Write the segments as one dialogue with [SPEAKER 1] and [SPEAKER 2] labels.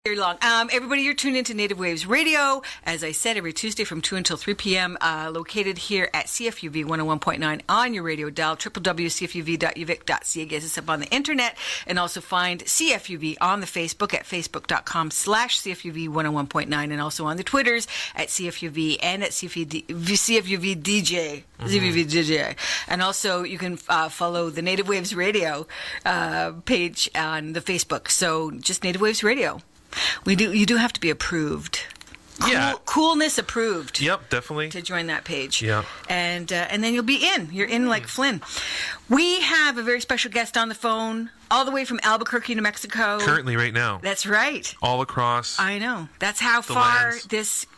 [SPEAKER 1] Year long. Everybody, you're tuned into Native Waves Radio, as I said, every Tuesday from 2 until 3 p.m., located here at CFUV 101.9 on your radio dial, www.cfuv.uvic.ca. Gets us up on the internet, and also find CFUV on the Facebook at facebook.com/CFUV 101.9, and also on the Twitters at CFUV and at CFUV DJ. CFUV DJ. And also, you can follow the Native Waves Radio page on the Facebook. So, just Native Waves Radio. You do have to be approved.
[SPEAKER 2] Yeah.
[SPEAKER 1] Coolness approved.
[SPEAKER 2] Yep, definitely.
[SPEAKER 1] To join that page.
[SPEAKER 2] Yeah.
[SPEAKER 1] And then you'll be in. You're in like Flynn. We have a very special guest on the phone, all the way from Albuquerque, New Mexico.
[SPEAKER 2] Currently, right now.
[SPEAKER 1] That's right.
[SPEAKER 2] All across.
[SPEAKER 1] I know. That's how far
[SPEAKER 2] lands.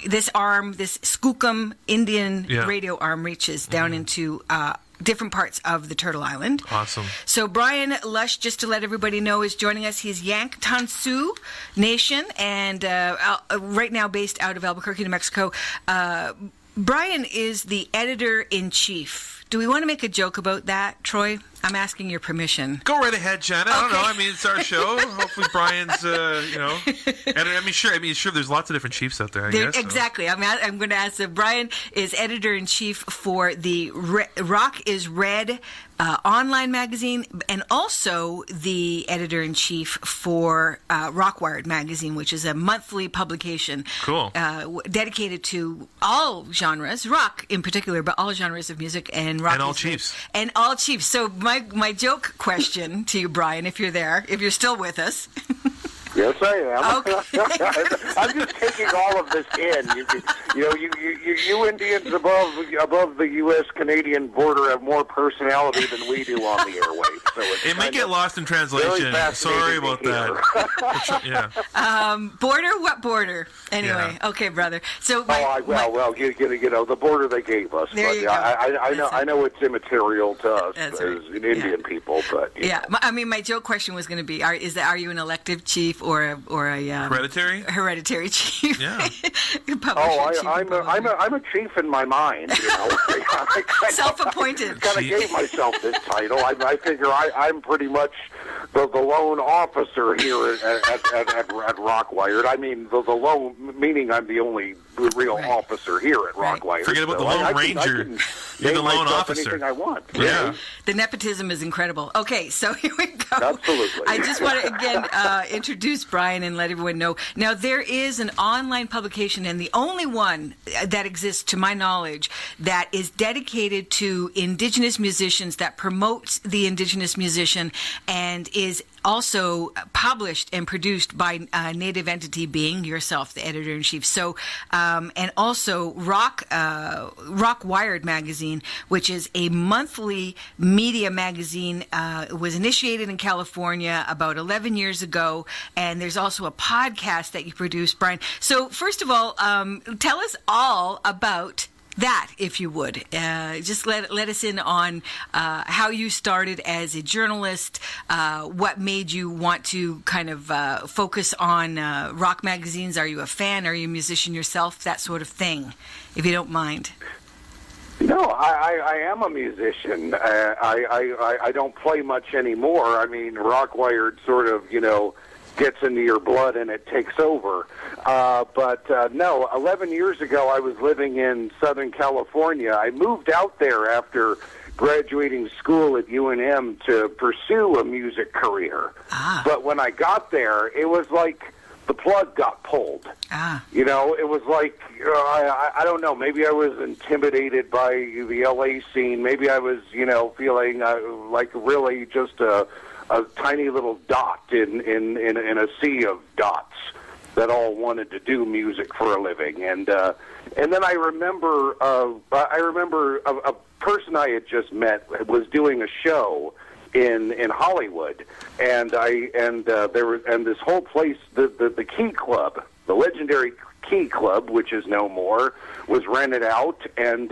[SPEAKER 1] this arm, this Skookum Indian radio arm reaches down into different parts of the Turtle Island.
[SPEAKER 2] Awesome.
[SPEAKER 1] So BRiAN Lush, just to let everybody know, is joining us. He's Yanktonsu Nation, and right now based out of Albuquerque, New Mexico. BRiAN is the editor-in-chief. Do we want to make a joke about that, Troy? I'm asking your permission.
[SPEAKER 2] Go right ahead, Janet. I don't know. I mean, it's our show. Hopefully, BRiAN's, editor. I mean, sure, there's lots of different chiefs out there, I guess.
[SPEAKER 1] Exactly. So. I'm going to ask that BRiAN is editor-in-chief for the Rock is Red online magazine, and also the editor-in-chief for Rock Laird magazine, which is a monthly publication.
[SPEAKER 2] Cool.
[SPEAKER 1] Dedicated to all genres, rock in particular, but all genres of music and rock.
[SPEAKER 2] And all chiefs.
[SPEAKER 1] And all chiefs. So my joke question to you, BRiAN, if you're there, if you're still with us.
[SPEAKER 3] Yes, I am.
[SPEAKER 1] Okay.
[SPEAKER 3] I'm just taking all of this in. You Indians above the U.S.-Canadian border have more personality than we do on the airwaves. So
[SPEAKER 2] it may get lost in translation. Sorry about that. Yeah.
[SPEAKER 1] Border? What border? Anyway, okay, brother. So
[SPEAKER 3] the border they gave us.
[SPEAKER 1] There you go.
[SPEAKER 3] I know it's immaterial to us
[SPEAKER 1] That's
[SPEAKER 3] as
[SPEAKER 1] right.
[SPEAKER 3] Indian people, but
[SPEAKER 1] I mean, my joke question was going to be: Are you an elective chief or a hereditary chief?
[SPEAKER 2] Yeah.
[SPEAKER 3] I'm a chief in my mind.
[SPEAKER 1] Self-appointed.
[SPEAKER 3] Kind of gave myself this title. I figure I'm pretty much the lone officer here at Rock Laird. I mean, the lone meaning I'm the only real officer here at Rock Laird.
[SPEAKER 2] Forget about the Lone Ranger. You're the lone officer.
[SPEAKER 3] Anything I want.
[SPEAKER 2] Yeah.
[SPEAKER 1] The nepotism is incredible. Okay, so here we go.
[SPEAKER 3] Absolutely.
[SPEAKER 1] I just want to again introduce BRiAN and let everyone know. Now, there is an online publication, and the only one that exists, to my knowledge, that is dedicated to Indigenous musicians, that promotes the Indigenous musician, and is also published and produced by a Native entity, being yourself, the editor-in-chief. So, and also Rock Laird magazine, which is a monthly media magazine, was initiated in California about 11 years ago, and there's also a podcast that you produce, BRiAN. So, first of all, tell us all about that, if you would. Just let us in on how you started as a journalist, what made you want to kind of focus on rock magazines. Are you a fan? Are you a musician yourself? That sort of thing, if you don't mind.
[SPEAKER 3] No, I am a musician. I don't play much anymore. I mean, Rock Laird sort of, gets into your blood and it takes over. But no, 11 years ago I was living in Southern California. I moved out there after graduating school at UNM to pursue a music career. But when I got there, it was like the plug got pulled. It was like, I don't know, maybe I was intimidated by the LA scene. Maybe I was, feeling like really just a tiny little dot in a sea of dots that all wanted to do music for a living. And then I remember a person I had just met was doing a show in Hollywood, and this whole place, the Key Club, the legendary Key Club, which is no more, was rented out, and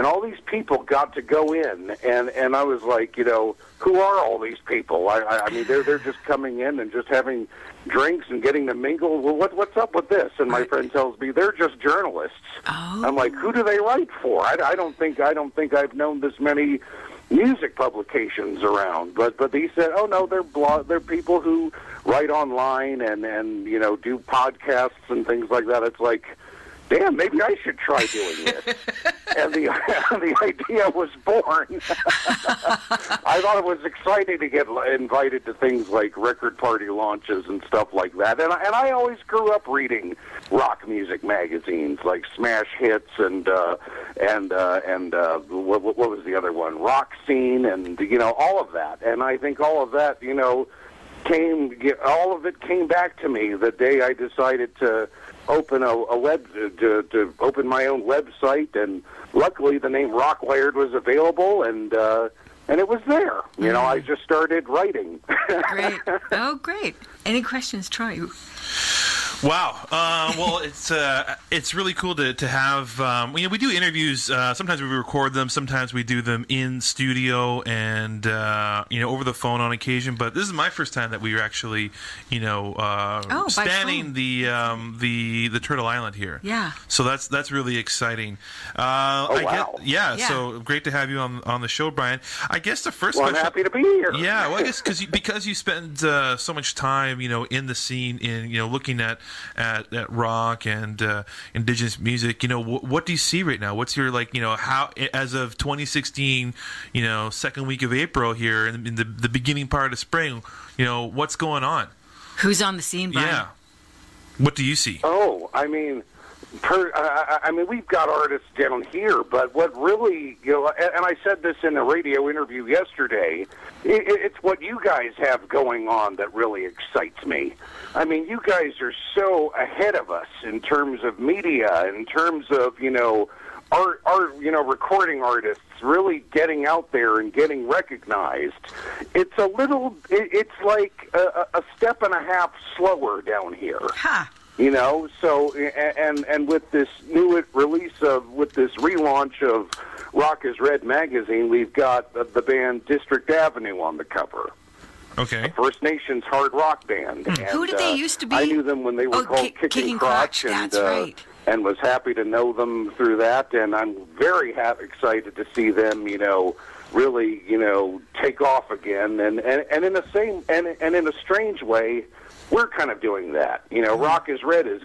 [SPEAKER 3] all these people got to go in, and I was like, who are all these people? I mean, they're just coming in and just having drinks and getting to mingle. Well, what's up with this? And my friend tells me they're just journalists.
[SPEAKER 1] Oh.
[SPEAKER 3] I'm like, who do they write for? I don't think I've known this many music publications around. But he said, oh no, they're people who write online and do podcasts and things like that. It's like, damn, maybe I should try doing this. And the idea was born. I thought it was exciting to get invited to things like record party launches and stuff like that. And I always grew up reading rock music magazines like Smash Hits and what was the other one? Rock Scene and all of that. And I think all of that all of it came back to me the day I decided to open to open my own website, and luckily the name Rock Laird was available, and it was there. I just started writing.
[SPEAKER 1] Great. Oh, great. Any questions, Troy?
[SPEAKER 2] Wow. Well, it's really cool to have. We do interviews. Sometimes we record them. Sometimes we do them in studio and over the phone on occasion. But this is my first time that we were actually spanning the Turtle Island here.
[SPEAKER 1] Yeah.
[SPEAKER 2] So that's really exciting.
[SPEAKER 3] Wow.
[SPEAKER 2] Yeah. So great to have you on the show, BRiAN. I guess the first.
[SPEAKER 3] Well,
[SPEAKER 2] question,
[SPEAKER 3] I'm happy to be here.
[SPEAKER 2] Yeah. Well, I guess because you spend so much time in the scene in looking at rock and indigenous music, what do you see right now? What's your how as of 2016, second week of April here in the beginning part of spring, what's going on?
[SPEAKER 1] Who's on the scene, BRiAN?
[SPEAKER 2] Yeah. What do you see?
[SPEAKER 3] Oh, I mean, we've got artists down here, but what really, and I said this in a radio interview yesterday, it's what you guys have going on that really excites me. I mean, you guys are so ahead of us in terms of media, in terms of, our recording artists really getting out there and getting recognized. It's it's like a step and a half slower down here.
[SPEAKER 1] Huh.
[SPEAKER 3] So, and with this new release with this relaunch of Rock is Red magazine, we've got the band District Avenue on the cover.
[SPEAKER 2] Okay.
[SPEAKER 3] A First Nations hard rock band. And,
[SPEAKER 1] who did they used to be?
[SPEAKER 3] I knew them when they were called Kicking Crotch.
[SPEAKER 1] That's right.
[SPEAKER 3] And was happy to know them through that. And I'm very excited to see them, really, take off again. And in the same and in a strange way, we're kind of doing that. Rock is Red is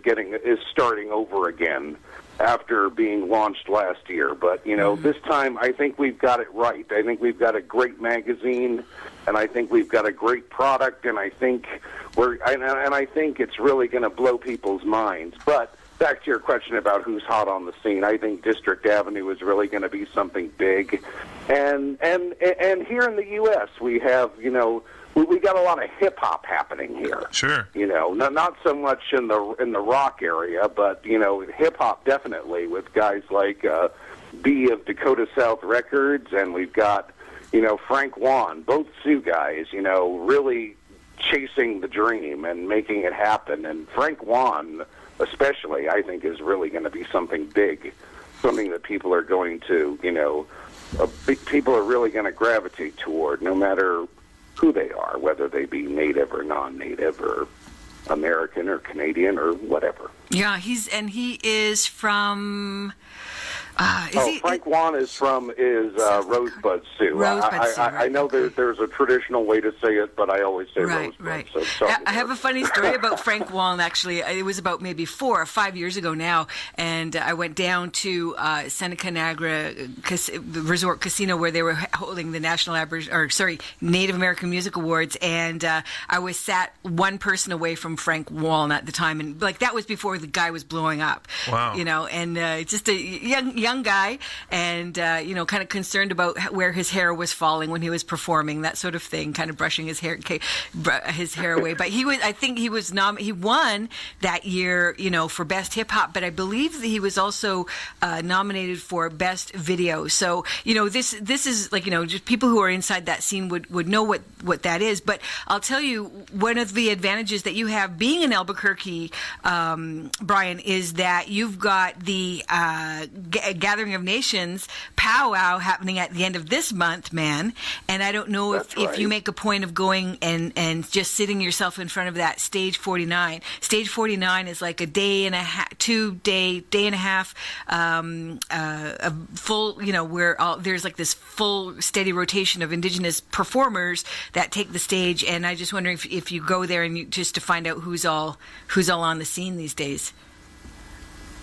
[SPEAKER 3] starting over again after being launched last year. But, this time I think we've got it right. I think we've got a great magazine, and I think we've got a great product, and I think I think it's really going to blow people's minds. But back to your question about who's hot on the scene, I think District Avenue is really going to be something big. And here in the U.S. we have, we got a lot of hip hop happening here.
[SPEAKER 2] Sure.
[SPEAKER 3] Not so much in the rock area, but hip hop definitely with guys like B of Dakota South Records, and we've got Frank Juan, both Sioux guys, really chasing the dream and making it happen. And Frank Juan, especially, I think is really going to be something big, something that people are going to, people are really going to gravitate toward, no matter who they are, whether they be native or non-native or American or Canadian or whatever.
[SPEAKER 1] Yeah, he is from.
[SPEAKER 3] Frank Juan is Rosebud Sioux. I know there's a traditional way to say it, but I always say Rosebud. Right. So
[SPEAKER 1] I have a funny story about Frank Juan, actually. It was about maybe 4 or 5 years ago now, and I went down to Seneca Niagara Resort Casino where they were holding the Native American Music Awards, and I was sat one person away from Frank Juan at the time, and that was before the guy was blowing up.
[SPEAKER 2] Wow.
[SPEAKER 1] And just a young guy, and kind of concerned about where his hair was falling when he was performing, that sort of thing, kind of brushing his hair away. But he won that year, for best hip hop. But I believe that he was also nominated for best video. So this is just people who are inside that scene would know what that is. But I'll tell you, one of the advantages that you have being in Albuquerque, BRiAN, is that you've got the Gathering of Nations powwow happening at the end of this month, man. And I don't know if you make a point of going and just sitting yourself in front of that stage 49. Stage 49 is like a day and a half, day and a half, a full, where there's like this full steady rotation of Indigenous performers that take the stage. And I just wonder if you go there and just to find out who's all on the scene these days.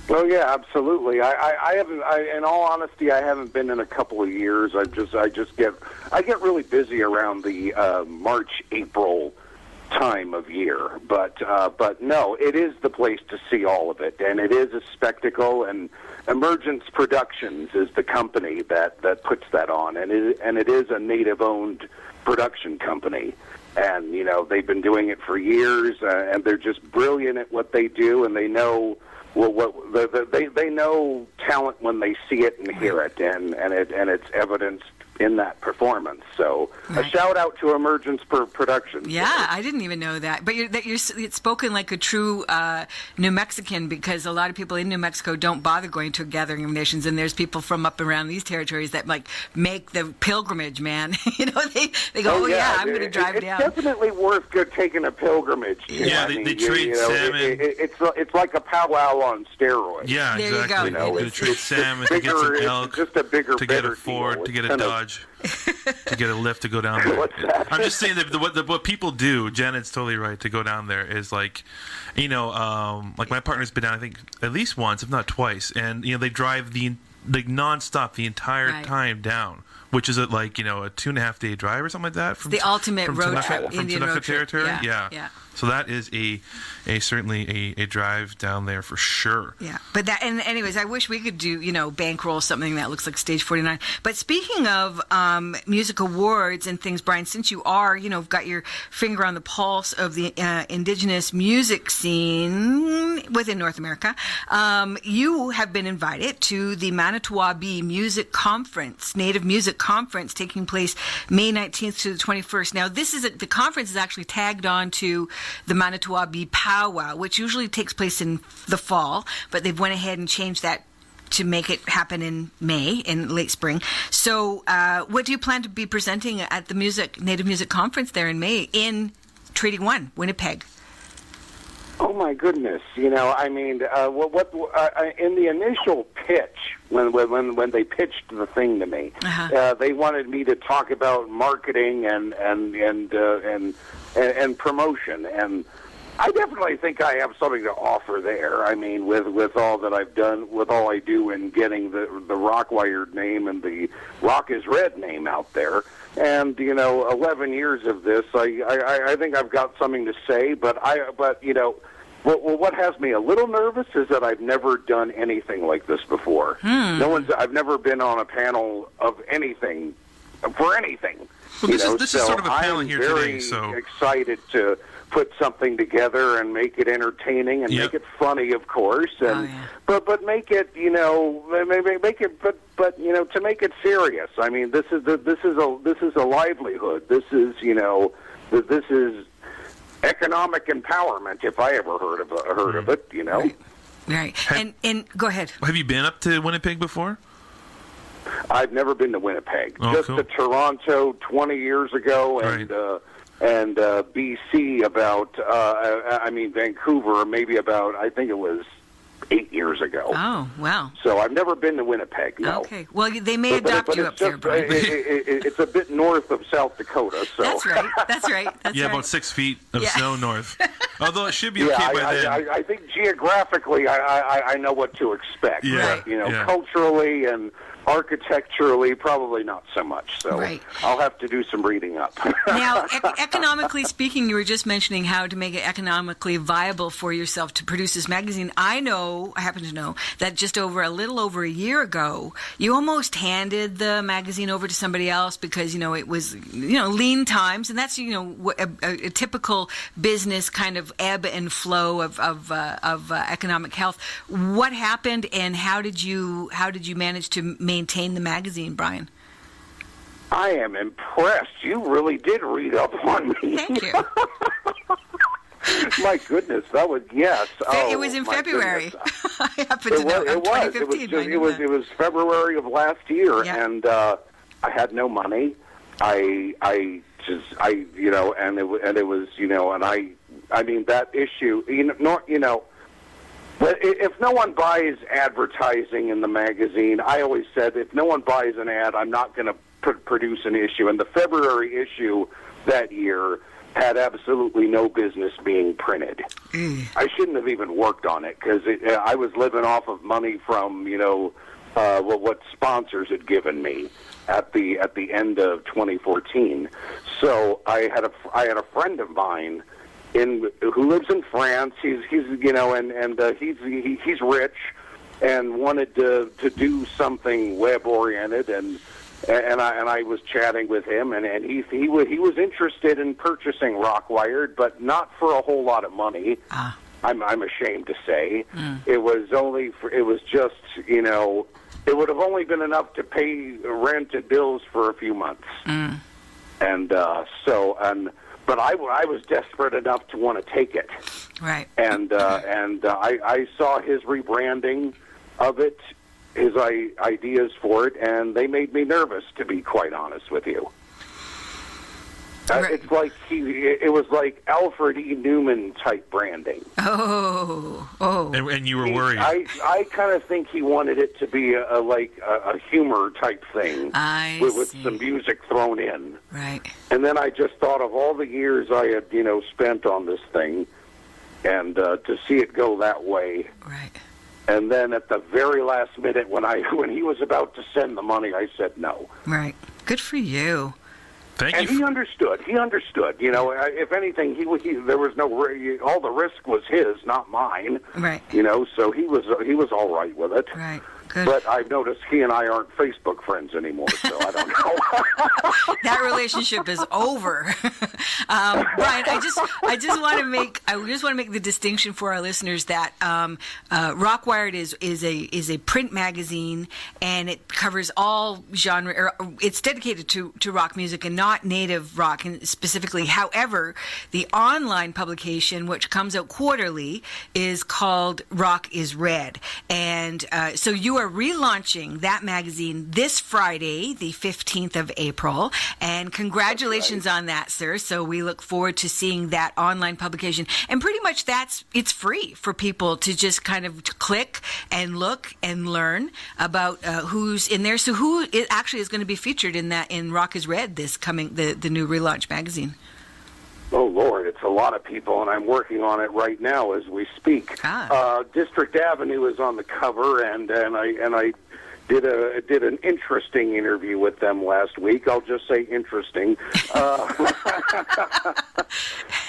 [SPEAKER 3] Oh yeah, absolutely. I haven't. In all honesty, I haven't been in a couple of years. I get really busy around the March, April time of year. But no, it is the place to see all of it, and it is a spectacle. And Emergence Productions is the company that puts that on, and it is a Native-owned production company. And they've been doing it for years, and they're just brilliant at what they do, and they know. Well, they know talent when they see it and hear it, and it's evidenced in that performance. So a shout out to Emergence Productions.
[SPEAKER 1] Yeah, I didn't even know that. But it's spoken like a true New Mexican, because a lot of people in New Mexico don't bother going to a Gathering of Nations, and there's people from up around these territories that like make the pilgrimage, man. They go, I'm going to drive down.
[SPEAKER 3] It's definitely worth taking a pilgrimage to.
[SPEAKER 2] Yeah, they trade salmon.
[SPEAKER 3] It's like a powwow on steroids.
[SPEAKER 2] Yeah,
[SPEAKER 1] there
[SPEAKER 2] exactly.
[SPEAKER 1] You go.
[SPEAKER 2] They trade salmon to get some elk,
[SPEAKER 3] just a bigger,
[SPEAKER 2] to get a Ford, to get a Dodge. To get a lift to go down there.
[SPEAKER 3] What's that?
[SPEAKER 2] I'm just saying that what people do, Janet's totally right, to go down there is like, like my partner's been down, I think, at least once, if not twice, and, they drive nonstop the entire time down, which is a 2.5 day drive or something like that.
[SPEAKER 1] The ultimate road trip,
[SPEAKER 2] from
[SPEAKER 1] Indian
[SPEAKER 2] Tanaka
[SPEAKER 1] road trip.
[SPEAKER 2] territory.
[SPEAKER 1] Yeah.
[SPEAKER 2] So that is certainly a drive down there for sure.
[SPEAKER 1] Yeah, but anyways, I wish we could do, bankroll something that looks like Stage 49. But speaking of music awards and things, BRiAN, since you are, got your finger on the pulse of the Indigenous music scene within North America, you have been invited to the Manitowoc Music Conference, Native Music Conference, taking place May 19th to the 21st. Now, the conference is actually tagged on to the Manitowoc Powwow, which usually takes place in the fall, but they've went ahead and changed that to make it happen in May, in late spring. So what do you plan to be presenting at the Native Music Conference there in May in Treaty 1, Winnipeg?
[SPEAKER 3] Oh my goodness! In the initial pitch, when they pitched the thing to me, they wanted me to talk about marketing and promotion, and I definitely think I have something to offer there. I mean, with all that I've done, with all I do in getting the Rock Laird name and the Rock is Red name out there. And 11 years of this, I think I've got something to say. But what has me a little nervous is that I've never done anything like this before. I've never been on a panel of anything for anything.
[SPEAKER 2] Well, this is sort of a panel here today. So
[SPEAKER 3] I'm very excited to put something together and make it entertaining and make it funny, of course, and but make it to make it serious. I mean, this is a livelihood. This is economic empowerment, if I ever heard of it.
[SPEAKER 1] Right. And go ahead.
[SPEAKER 2] Have you been up to Winnipeg before?
[SPEAKER 3] I've never been to Winnipeg.
[SPEAKER 2] Oh,
[SPEAKER 3] just
[SPEAKER 2] cool.
[SPEAKER 3] to Toronto 20 years ago, and BC about, Vancouver maybe about, I think it was 8 years ago.
[SPEAKER 1] Oh, wow.
[SPEAKER 3] So I've never been to Winnipeg, no.
[SPEAKER 1] Okay. Well, they may adopt you up there, BRiAN.
[SPEAKER 3] It's a bit north of South Dakota. So.
[SPEAKER 1] That's right.
[SPEAKER 2] About 6 feet of snow north. Although it should be okay by then.
[SPEAKER 3] I think geographically I know what to expect.
[SPEAKER 2] Yeah.
[SPEAKER 3] But, culturally and architecturally, probably not so much. So I'll have to do some reading up.
[SPEAKER 1] Now, economically speaking, you were just mentioning how to make it economically viable for yourself to produce this magazine. I happen to know that just a little over a year ago, you almost handed the magazine over to somebody else because, it was, lean times, and that's, a typical business kind of ebb and flow of economic health. What happened, and how did you manage to maintain the magazine, BRiAN?
[SPEAKER 3] I am impressed. You really did read up on me.
[SPEAKER 1] Thank you.
[SPEAKER 3] My goodness, that was yes.
[SPEAKER 1] It was in February. I happen to know.
[SPEAKER 3] It was.
[SPEAKER 1] 2015.
[SPEAKER 3] It was February of last year,
[SPEAKER 1] Yeah.
[SPEAKER 3] and I had no money. And it was I mean that issue. But if no one buys advertising in the magazine, I always said if no one buys an ad, I'm not going to produce an issue. And the February issue that year had absolutely no business being printed. I shouldn't have even worked on it because I was living off of money from what sponsors had given me at the end of 2014. So I had a friend of mine who lives in France. He's rich and wanted to do something web oriented and I was chatting with him and he was interested in purchasing Rock Laird, but not for a whole lot of money. I'm ashamed to say it was just it would have only been enough to pay rent and bills for a few months. But I was desperate enough to want to take it.
[SPEAKER 1] Right.
[SPEAKER 3] And I saw his rebranding of it, his ideas for it, and they made me nervous, to be quite honest with you.
[SPEAKER 1] Right.
[SPEAKER 3] It's like it was like Alfred E. Newman type branding.
[SPEAKER 1] Oh.
[SPEAKER 2] And you were worried.
[SPEAKER 3] I kind of think he wanted it to be a humor type thing with some music thrown in.
[SPEAKER 1] Right.
[SPEAKER 3] And then I just thought of all the years I had spent on this thing, and to see it go that way.
[SPEAKER 1] Right.
[SPEAKER 3] And then at the very last minute, when he was about to send the money, I said no.
[SPEAKER 1] Right. Good for you.
[SPEAKER 2] Thank
[SPEAKER 3] And
[SPEAKER 2] you.
[SPEAKER 3] he understood. If anything, there was all the risk was his, not mine.
[SPEAKER 1] Right.
[SPEAKER 3] So he was all right with it.
[SPEAKER 1] Right. Good.
[SPEAKER 3] But I've noticed he and I aren't Facebook friends anymore, so I don't know.
[SPEAKER 1] That relationship is over. BRiAN, I just want to make the distinction for our listeners that Rock Laird is a print magazine, and it covers all genre. It's dedicated to rock music and not native rock, and specifically. However, the online publication, which comes out quarterly, is called Rock is Red, and so you are relaunching that magazine this Friday, the 15th of April, and congratulations on that, sir. So we look forward to seeing that online publication, and pretty much it's free for people to just kind of click and look and learn about who's in there. So who actually is going to be featured in Rock is Red this coming the new relaunch magazine?
[SPEAKER 3] Oh Lord, it's a lot of people, and I'm working on it right now as we speak. District Avenue is on the cover, and I did an interesting interview with them last week. I'll just say interesting.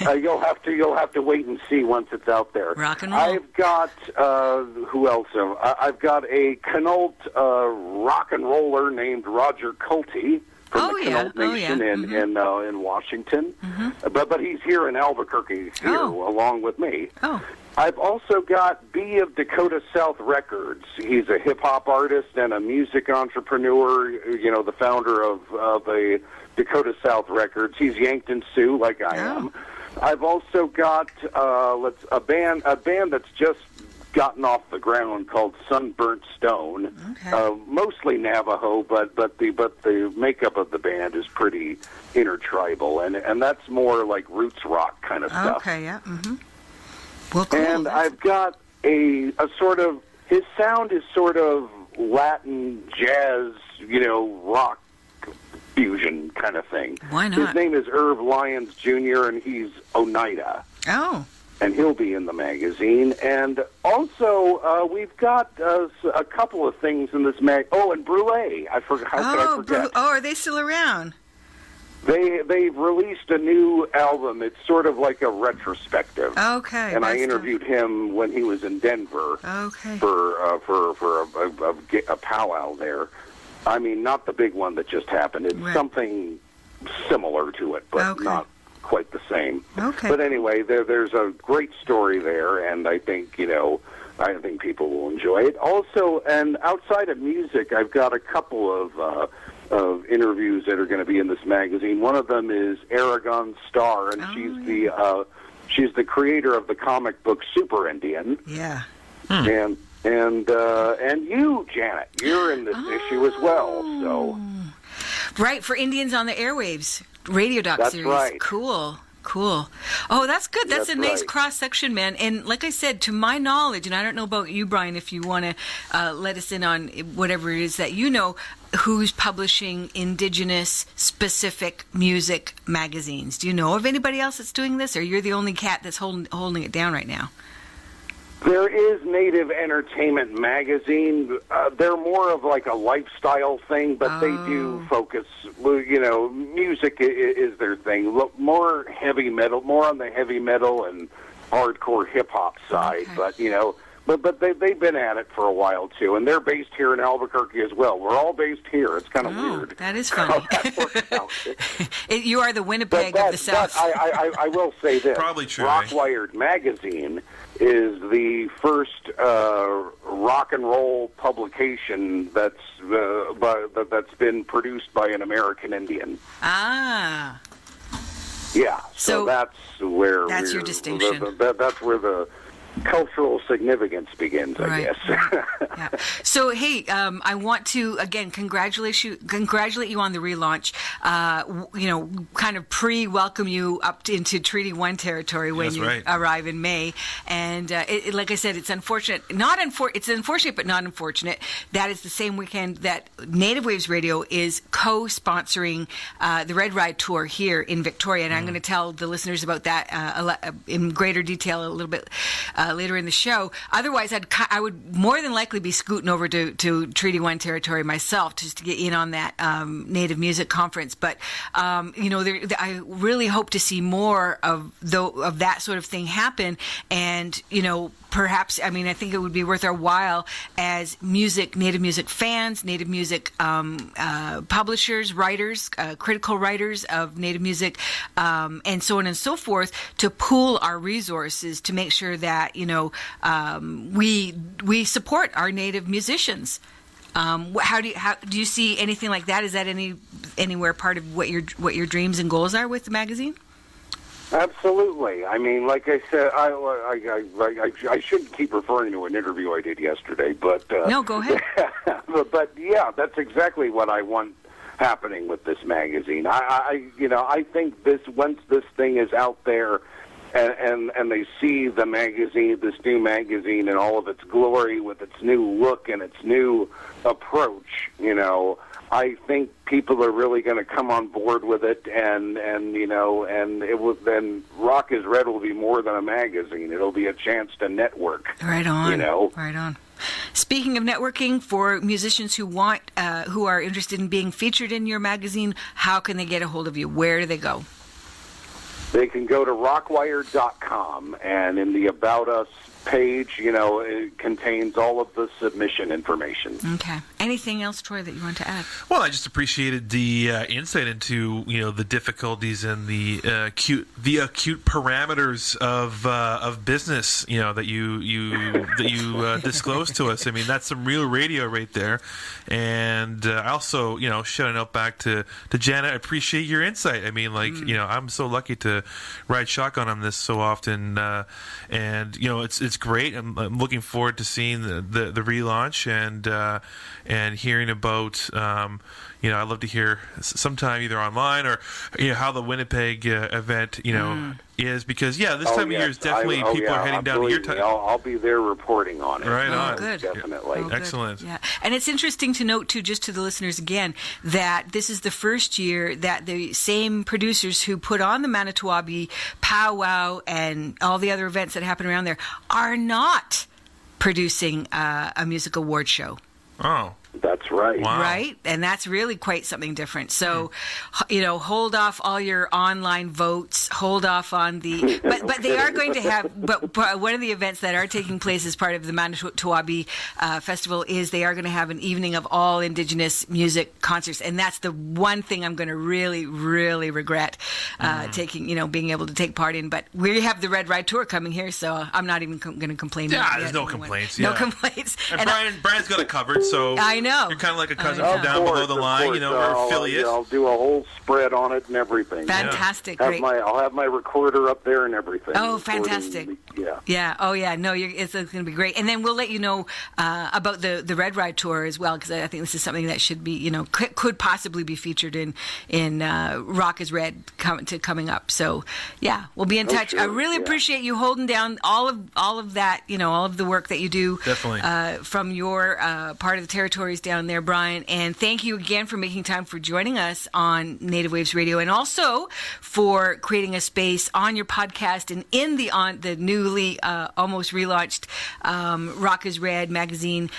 [SPEAKER 3] You'll have to wait and see once it's out there.
[SPEAKER 1] Rock and roll.
[SPEAKER 3] I've got who else? I've got a Quinault rock and roller named Roger Culte. From the Quinault Nation in Washington, but he's here in Albuquerque along with me. I've also got B of Dakota South Records. He's a hip hop artist and a music entrepreneur. The founder of a Dakota South Records. He's Yankton Sioux, like I am. I've also got a band that's just gotten off the ground called Sunburnt Stone. Mostly Navajo, but the makeup of the band is pretty intertribal, and that's more like roots rock kind of stuff.
[SPEAKER 1] Well, cool.
[SPEAKER 3] And I've got a sort of, his sound is sort of Latin jazz, rock fusion kind of thing.
[SPEAKER 1] Why not?
[SPEAKER 3] His name is Irv Lyons Jr., and he's Oneida. And he'll be in the magazine. And also, we've got a couple of things in this mag. Oh, and BRiAN. How could I forget?
[SPEAKER 1] Are they still around?
[SPEAKER 3] They've released a new album. It's sort of like a retrospective. And I interviewed him when he was in Denver. For a powwow there. I mean, not the big one that just happened. It's something similar to it, but not quite the same. But anyway, there's a great story there, and I think people will enjoy it. Also, and outside of music, I've got a couple of interviews that are going to be in this magazine. One of them is Aragon Starr, and she's She's the creator of the comic book Super Indian.
[SPEAKER 1] Yeah.
[SPEAKER 3] And you, Janet, you're in this issue as well. So
[SPEAKER 1] right, for Indians on the Airwaves radio doc
[SPEAKER 3] That's
[SPEAKER 1] series.
[SPEAKER 3] right.
[SPEAKER 1] Cool. Oh, that's good. That's a nice
[SPEAKER 3] right.
[SPEAKER 1] cross section, man. And like I said, to my knowledge, and I don't know about you, BRiAN, if you want to let us in on whatever it is that you know, who's publishing Indigenous specific music magazines. Do you know of anybody else that's doing this, or you're the only cat that's holding it down right now?
[SPEAKER 3] there is Native Entertainment Magazine. They're more of like a lifestyle thing, but they do focus, you know, music is their thing. More heavy metal, more on the heavy metal and hardcore hip-hop side.
[SPEAKER 1] Okay.
[SPEAKER 3] But, you know, but they've been at it for a while, too. And they're based here in Albuquerque as well. We're all based here. It's kind of weird.
[SPEAKER 1] That is funny.
[SPEAKER 3] That works out.
[SPEAKER 1] You are the Winnipeg of the South.
[SPEAKER 3] I will say this.
[SPEAKER 2] Probably true.
[SPEAKER 3] Rock Laird magazine is the first rock and roll publication that's been produced by an American Indian.
[SPEAKER 1] Ah.
[SPEAKER 3] Yeah. So that's where
[SPEAKER 1] that's your distinction.
[SPEAKER 3] That's where the cultural significance begins, I
[SPEAKER 1] Right.
[SPEAKER 3] guess.
[SPEAKER 1] Yeah. So, hey, I want to, again, congratulate you on the relaunch. You know, kind of pre-welcome you up into Treaty 1 territory when
[SPEAKER 2] That's
[SPEAKER 1] you
[SPEAKER 2] right.
[SPEAKER 1] arrive in May. And like I said, it's unfortunate. It's unfortunate, but not unfortunate. That is the same weekend that Native Waves Radio is co-sponsoring the Red Ride Tour here in Victoria. And I'm going to tell the listeners about that in greater detail a little bit later in the show. Otherwise, I would more than likely be scooting over to Treaty 1 territory myself just to get in on that Native Music Conference. But, you know, I really hope to see more of that sort of thing happen. And, you know, perhaps, I mean, I think it would be worth our while as Native music fans, Native music publishers, writers, critical writers of Native music, and so on and so forth, to pool our resources to make sure that, you know, we support our Native musicians. How do you see anything like that? Is that anywhere part of what your dreams and goals are with the magazine?
[SPEAKER 3] Absolutely. I mean, like I said, I shouldn't keep referring to an interview I did yesterday, but
[SPEAKER 1] no, go ahead.
[SPEAKER 3] but yeah, that's exactly what I want happening with this magazine. I think once this thing is out there, and they see the magazine, this new magazine, in all of its glory, with its new look and its new approach, you know, I think people are really going to come on board with it, and you know, and then Rock is Red will be more than a magazine. It'll be a chance to network.
[SPEAKER 1] Right on.
[SPEAKER 3] You know,
[SPEAKER 1] right on. Speaking of networking, for musicians who are interested in being featured in your magazine, how can they get a hold of you? Where do they go?
[SPEAKER 3] They can go to rockwired.com, and in the About Us page, you know, it contains all of the submission information.
[SPEAKER 1] Okay. Anything else, Troy, that you want to add?
[SPEAKER 2] Well, I just appreciated the insight into, you know, the difficulties and the acute parameters of business, you know, that you disclosed to us. I mean, that's some real radio right there. And I also, you know, shouting out back to Janet, I appreciate your insight. I mean, like, you know, I'm so lucky to ride shotgun on this so often, and you know, it's great. I'm looking forward to seeing the relaunch and hearing about. You know, I'd love to hear sometime either online or, you know, how the Winnipeg event, you know, is, because this time of year is definitely people are heading down to your time.
[SPEAKER 3] I'll be there reporting on it.
[SPEAKER 2] Right on.
[SPEAKER 1] Good.
[SPEAKER 3] Definitely.
[SPEAKER 1] Oh, good.
[SPEAKER 2] Excellent.
[SPEAKER 1] Yeah, and it's interesting to note too, just to the listeners again, that this is the first year that the same producers who put on the Manitowoc powwow and all the other events that happen around there are not producing a music award show.
[SPEAKER 2] Oh.
[SPEAKER 3] That's right.
[SPEAKER 2] Wow.
[SPEAKER 1] Right? And that's really quite something different. So, you know, hold off all your online votes. Hold off on the... But they are going to have... But one of the events that are taking place as part of the Manitowoc Festival is they are going to have an evening of all Indigenous music concerts. And that's the one thing I'm going to really, really regret being able to take part in. But we have the Red Ride Tour coming here, so I'm not even going to complain.
[SPEAKER 2] Yeah, there's no complaints.
[SPEAKER 1] No complaints.
[SPEAKER 2] And BRiAN's got it covered, so...
[SPEAKER 1] I know.
[SPEAKER 2] You're kind of like a cousin
[SPEAKER 1] yeah.
[SPEAKER 2] from down below the line,
[SPEAKER 3] Course,
[SPEAKER 2] or affiliate.
[SPEAKER 3] I'll do a whole spread on it and everything.
[SPEAKER 1] Fantastic.
[SPEAKER 3] Have
[SPEAKER 1] Great.
[SPEAKER 3] I'll have my recorder up there and everything.
[SPEAKER 1] Oh,
[SPEAKER 3] Recording,
[SPEAKER 1] fantastic.
[SPEAKER 3] Yeah.
[SPEAKER 1] Yeah. Oh, yeah. No, it's going to be great. And then we'll let you know about the Red Ride tour as well, because I think this is something that should be, could possibly be featured in Rock is Red coming up. So, yeah, we'll be in touch.
[SPEAKER 3] Sure.
[SPEAKER 1] I really appreciate you holding down all of that, all of the work that you do.
[SPEAKER 2] Definitely.
[SPEAKER 1] From your part of the territories down there, Brian. And thank you again for making time for joining us on Native Waves Radio, and also for creating a space on your podcast and in the newly almost relaunched Rock is Red magazine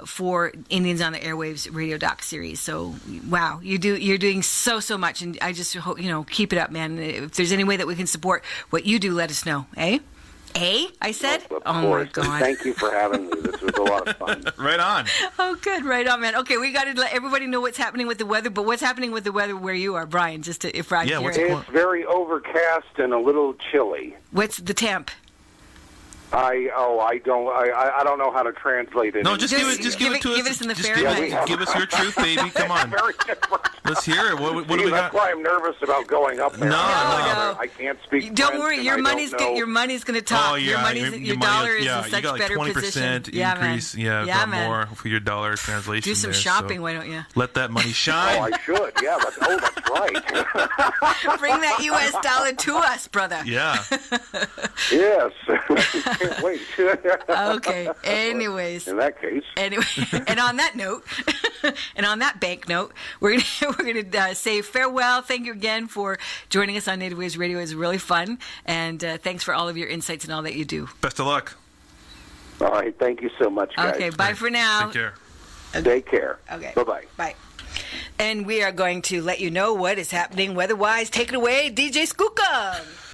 [SPEAKER 1] for Indians on the Airwaves radio doc series. So wow, you're doing so much, and I just hope keep it up, man. If there's any way that we can support what you do, let us know. I said?
[SPEAKER 3] Of
[SPEAKER 1] oh
[SPEAKER 3] course.
[SPEAKER 1] my God.
[SPEAKER 3] Thank you for having me. This was a lot of fun.
[SPEAKER 2] Right on.
[SPEAKER 1] Oh, good. Right on, man. Okay, we got to let everybody know what's happening with the weather, but what's happening with the weather where you are, Brian, if I hear it.
[SPEAKER 3] It's very overcast and a little chilly.
[SPEAKER 1] What's the temp?
[SPEAKER 3] I don't know how to translate it.
[SPEAKER 2] No, just give it to us.
[SPEAKER 1] Give us in the
[SPEAKER 2] Just
[SPEAKER 1] Fahrenheit.
[SPEAKER 2] give us your truth, baby. Come on.
[SPEAKER 3] Very different.
[SPEAKER 2] Let's hear it. What do we
[SPEAKER 3] That's
[SPEAKER 2] got?
[SPEAKER 3] why I'm nervous about going up there.
[SPEAKER 2] No.
[SPEAKER 3] I can't speak.
[SPEAKER 1] Don't
[SPEAKER 3] French,
[SPEAKER 1] worry,
[SPEAKER 3] and
[SPEAKER 1] your
[SPEAKER 3] I
[SPEAKER 1] money's
[SPEAKER 3] don't know.
[SPEAKER 1] your money's going to talk.
[SPEAKER 2] Oh, yeah.
[SPEAKER 1] Your dollar is in
[SPEAKER 2] you
[SPEAKER 1] such
[SPEAKER 2] got like
[SPEAKER 1] better
[SPEAKER 2] 20%
[SPEAKER 1] position.
[SPEAKER 2] increase.
[SPEAKER 1] Yeah,
[SPEAKER 2] got
[SPEAKER 1] man.
[SPEAKER 2] more for your dollar translation.
[SPEAKER 1] Do some
[SPEAKER 2] there,
[SPEAKER 1] shopping,
[SPEAKER 2] so
[SPEAKER 1] why don't you?
[SPEAKER 2] let that money shine.
[SPEAKER 3] Oh, I should. Yeah. That's right.
[SPEAKER 1] Bring that U.S. dollar to us, brother.
[SPEAKER 2] Yeah.
[SPEAKER 3] Yes. Can't wait.
[SPEAKER 1] Okay. Anyways.
[SPEAKER 3] In that case.
[SPEAKER 1] Anyway, and on that note, and on that bank note, we're gonna say farewell. Thank you again for joining us on Native Waves Radio. It was really fun, and thanks for all of your insights and all that you do.
[SPEAKER 2] Best of luck.
[SPEAKER 3] All right. Thank you so much, guys.
[SPEAKER 1] Okay. Bye for now.
[SPEAKER 2] Take care.
[SPEAKER 3] Take care.
[SPEAKER 1] Okay.
[SPEAKER 3] Bye-bye.
[SPEAKER 1] Bye. And we are going to let you know what is happening weather-wise. Take it away, DJ Skookum.